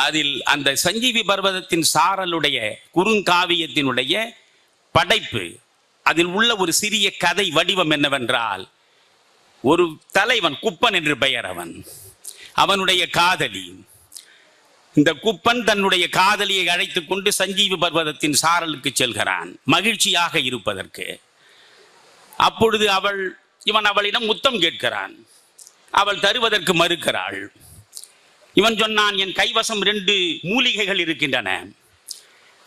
அதில் அந்த சஞ்சீவி பர்வதத்தின் சாரலுடைய குறுங்காவியத்தினுடைய படைப்பு, அதில் உள்ள ஒரு சிறிய கதை வடிவம் என்னவென்றால், ஒரு தலைவன், குப்பன் என்று பெயர், அவனுடைய காதலி, இந்த குப்பன் தன்னுடைய காதலியை அழைத்துக் கொண்டு சஞ்சீவி பர்வதத்தின் சாரலுக்கு செல்கிறான் மகிழ்ச்சியாக இருப்பதற்கு. அப்பொழுது இவன் அவளிடம் முத்தம் கேட்கிறான். அவள் தருவதற்கு மறுக்கிறாள். இவன் சொன்னான், என் கைவசம் 2 மூலிகைகள் இருக்கின்றன,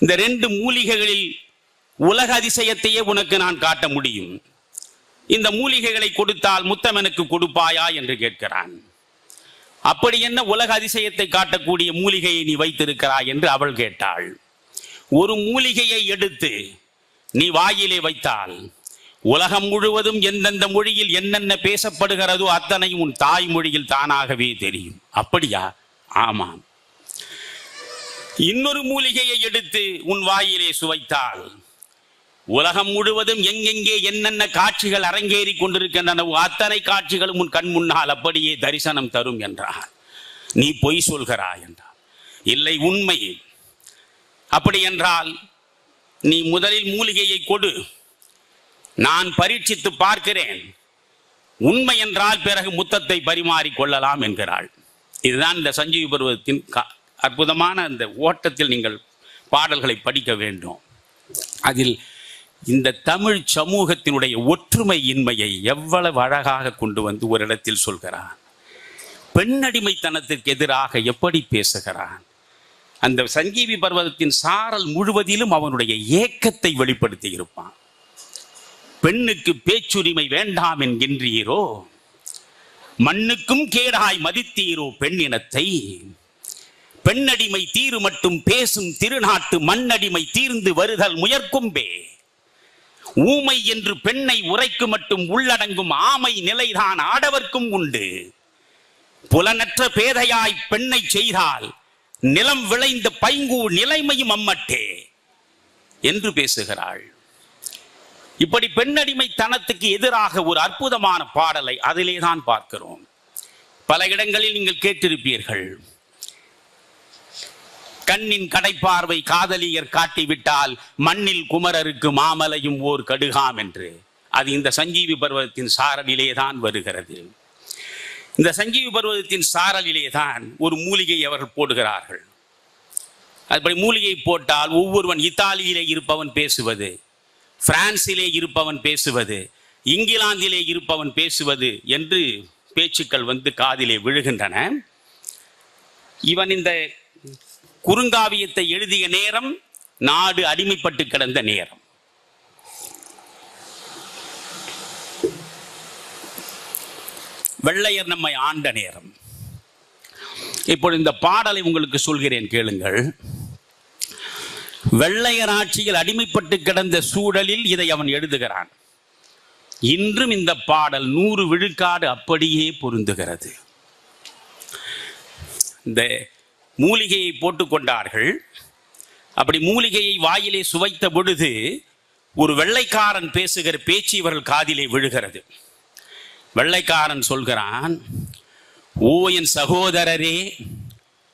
இந்த 2 மூலிகைகளில் உலக அதிசயத்தையே உனக்கு நான் காட்ட முடியும், இந்த மூலிகைகளை கொடுத்தால் முத்தம் எனக்கு கொடுப்பாயா என்று கேட்கிறான். அப்படி என்ன உலக அதிசயத்தை காட்டக்கூடிய மூலிகையை நீ வைத்திருக்கிறாய் என்று அவள் கேட்டாள். ஒரு மூலிகையை எடுத்து நீ வாயிலே வைத்தால் உலகம் முழுவதும் எந்தெந்த மொழியில் என்னென்ன பேசப்படுகிறதோ அத்தனையும் உன் தாய்மொழியில் தானாகவே தெரியும். அப்படியா? ஆமாம். இன்னொரு மூலிகையை எடுத்து உன் வாயிலே சுவைத்தால் உலகம் முழுவதும் எங்கெங்கே என்னென்ன காட்சிகள் அரங்கேறி கொண்டிருக்கின்றனவோ அத்தனை காட்சிகளும் உன் கண் முன்னால் அப்படியே தரிசனம் தரும் என்றார். நீ பொய் சொல்கிறாய் என்றார். இல்லை, உண்மை. அப்படி என்றால் நீ முதலில் மூலிகையை கொடு, நான் பரீட்சித்து பார்க்கிறேன், உண்மை என்றால் பிறகு முத்தத்தை பரிமாறிக் கொள்ளலாம் என்கிறாள். இதுதான் இந்த சஞ்சீவி பர்வதத்தின் அற்புதமான அந்த ஓட்டத்தில் நீங்கள் பாடல்களை படிக்க வேண்டும். அதில் இந்த தமிழ் சமூகத்தினுடைய ஒற்றுமையின்மையை எவ்வளவு அழகாக கொண்டு வந்து ஒரு இடத்தில் சொல்கிறான். பெண்ணடிமைத்தனத்திற்கு எதிராக எப்படி பேசுகிறான். அந்த சஞ்சீவி பர்வதத்தின் சாரல் முழுவதிலும் அவனுடைய ஏக்கத்தை வெளிப்படுத்தி இருப்பான். பெண்ணுக்கு பேச்சுரிமை வேண்டாம் என்கின்றீரோ, மண்ணுக்கும் கேடாய் மதித்தீரோ பெண்ணினத்தை, பெண்ணடிமை தீரு மட்டும் பேசும் திருநாட்டு மண்ணடிமை தீர்ந்து வருதல் முயற்கும்பே, ஊமை என்று பெண்ணை உரைக்கு மட்டும் உள்ளடங்கும் ஆமை நிலைதான் ஆடவர்க்கும் உண்டு, புலனற்ற பேதையாய் பெண்ணை செய்தால் நிலம் விளைந்த பைங்கூழ் நிலைமையும் அம்மட்டே என்று பேசுகிறாள். இப்படி பெண்ணடிமைத்தனத்துக்கு எதிராக ஒரு அற்புதமான பாடலை அதிலே தான் பார்க்கிறோம். பல இடங்களில் நீங்கள் கேட்டிருப்பீர்கள், கண்ணின் கடைப்பார்வை காதலியர் காட்டிவிட்டால் மண்ணில் குமரருக்கு மாமலையும் ஓர் கடுகாம் என்று. அது இந்த சஞ்சீவி பர்வதத்தின் சாரலிலே தான் வருகிறது. இந்த சஞ்சீவி பர்வதத்தின் சாரலிலே தான் ஒரு மூலிகை அவர்கள் போடுகிறார்கள். அப்படி மூலிகை போட்டால் ஒவ்வொருவன் இத்தாலியிலே இருப்பவன் பேசுவது, பிரான்சிலே இருப்பவன் பேசுவது, இங்கிலாந்திலே இருப்பவன் பேசுவது என்று பேச்சுக்கள் வந்து காதிலே விழுகின்றன. இவன் இந்த குறுங்காவியத்தை எழுதிய நேரம் நாடு அடிமைப்பட்டு கிடந்த நேரம். வெள்ளையர் நம்மை ஆண்ட நேரம். இப்பொழுது இந்த பாடலை உங்களுக்கு சொல்கிறேன், கேளுங்கள். வெள்ளையர் ஆட்சியில் அடிமைப்பட்டு கிடந்த சூழலில் இதை அவன் எழுதுகிறான். இன்றும் இந்த பாடல் 100 விழுக்காடு அப்படியே பொருந்துகிறது. இந்த மூலிகையை போட்டுக்கொண்டார்கள். அப்படி மூலிகையை வாயிலே சுவைத்த பொழுது ஒரு வெள்ளைக்காரன் பேசுகிற பேச்சு இவர்கள் காதிலே விழுகிறது. வெள்ளைக்காரன் சொல்கிறான், ஓ என் சகோதரரே,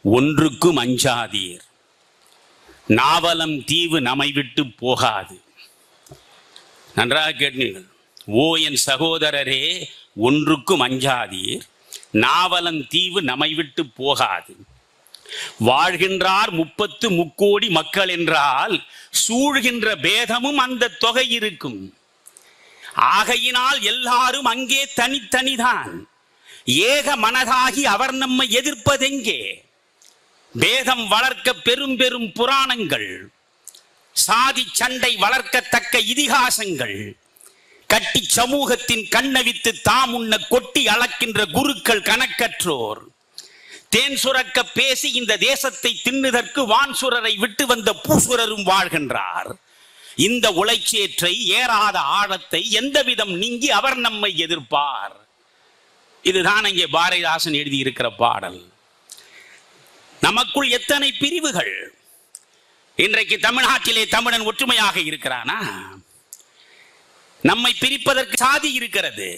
ஒன்றுக்கும் அஞ்சாதீர், நாவலம் தீவு நம்மை விட்டு போகாது. நன்றாக கேட்டீர்கள். ஓ என் சகோதரரே, ஒன்றுக்கும் அஞ்சாதீர், நாவலம் தீவு நம்மை விட்டு போகாது. வாழ்கின்றார் 30 முக்கோடி மக்கள் என்றால் சூழ்கின்ற பேதமும் அந்த தொகை இருக்கும். ஆகையினால் எல்லாரும் அங்கே தனித்தனிதான். ஏக மனதாகி அவர் நம்மை எதிர்ப்பதெங்கே? பேதம் வளர்க்க பெரும் பெரும் புராணங்கள், சாதி சண்டை வளர்க்கத்தக்க இதிகாசங்கள், கட்டி சமூகத்தின் கண்ணவித்து தாம் உண்ண கொட்டி அளக்கின்ற குருக்கள் கணக்கற்றோர், தேன் சுரக்க பேசி இந்த தேசத்தை தின்னுதற்கு வான்சுரரை விட்டு வந்த பூசுரரும் வாழ்கின்றார். இந்த உழைச்சேற்றை ஏறாத ஆழத்தை எந்தவிதம் நீங்கி அவர் நம்மை எதிர்ப்பார். இதுதான் இங்கே பாரதிதாசன் எழுதியிருக்கிற பாடல். நமக்குள் எத்தனை பிரிவுகள், இன்றைக்கு தமிழ்நாட்டிலே தமிழன் ஒற்றுமையாக இருக்கிறானா? நம்மை பிரிப்பதற்கு சாதி இருக்கிறது,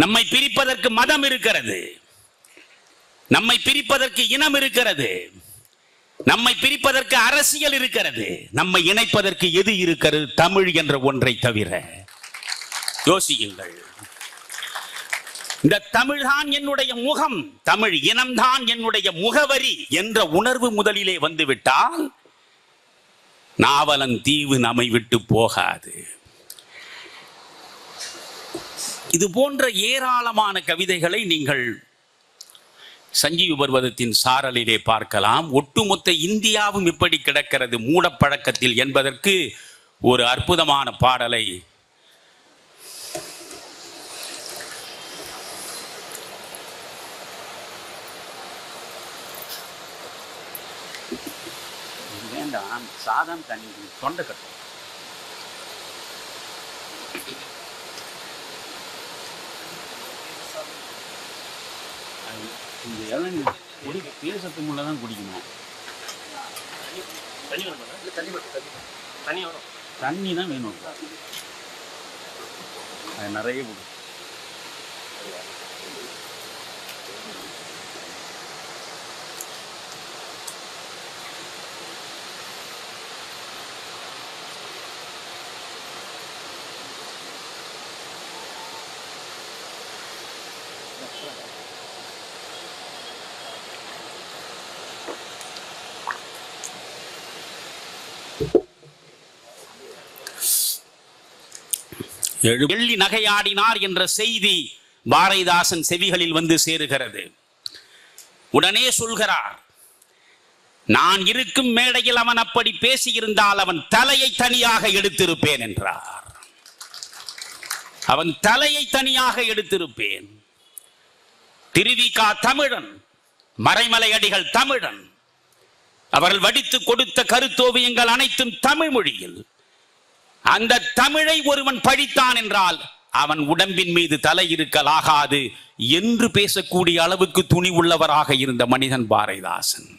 நம்மை பிரிப்பதற்கு மதம் இருக்கிறது, நம்மை பிரிப்பதற்கு இனம் இருக்கிறது, நம்மை பிரிப்பதற்கு அரசியல் இருக்கிறது. நம்மை இணைப்பதற்கு எது இருக்கிறது? தமிழ் என்ற ஒன்றை தவிர. யோசியுங்கள். இந்த தமிழ் தான் என்னுடைய முகம், தமிழ் இனம்தான் என்னுடைய முகவரி என்ற உணர்வு முதலிலே வந்துவிட்டால் நாவலன் தீவு நம்மை விட்டு போகாது. இது போன்ற ஏராளமான கவிதைகளை நீங்கள் சஞ்சீவி பர்வதத்தின் சாரலிலே பார்க்கலாம். ஒட்டுமொத்த இந்தியாவும் இப்படி கிடக்கிறது மூடப்பழக்கத்தில் என்பதற்கு ஒரு அற்புதமான பாடலை வேண்டாம், சாதம் தண்ணி தொண்டை கட்டும். இந்த இளநீ குடி பேசத்து முன்னதான் குடிக்கணும். தண்ணி தான் வேணும், அது நிறைய குடி. வெள்ளி நகையாடினார் என்ற செய்தி பாரதிதாசன் செவிகளில் வந்து சேருகிறது. உடனே சொல்கிறார், நான் இருக்கும் மேடையில் அவன் அப்படி பேசியிருந்தால் அவன் தலையை தனியாக எடுத்திருப்பேன் என்றார். அவன் தலையை தனியாக எடுத்திருப்பேன். திருவிகா தமிழன், மறைமலை அடிகள் தமிழன், அவர்கள் வடித்து கொடுத்த கருத்தோவியங்கள் அனைத்தும் தமிழ் மொழியில். அந்த தமிழை ஒருவன் படித்தான் என்றால் அவன் உடம்பின் மீது தலை இருக்கலாகாது என்று பேசக்கூடிய அளவுக்கு துணி உள்ளவராக இருந்த மனிதன் பாரதிதாசன்.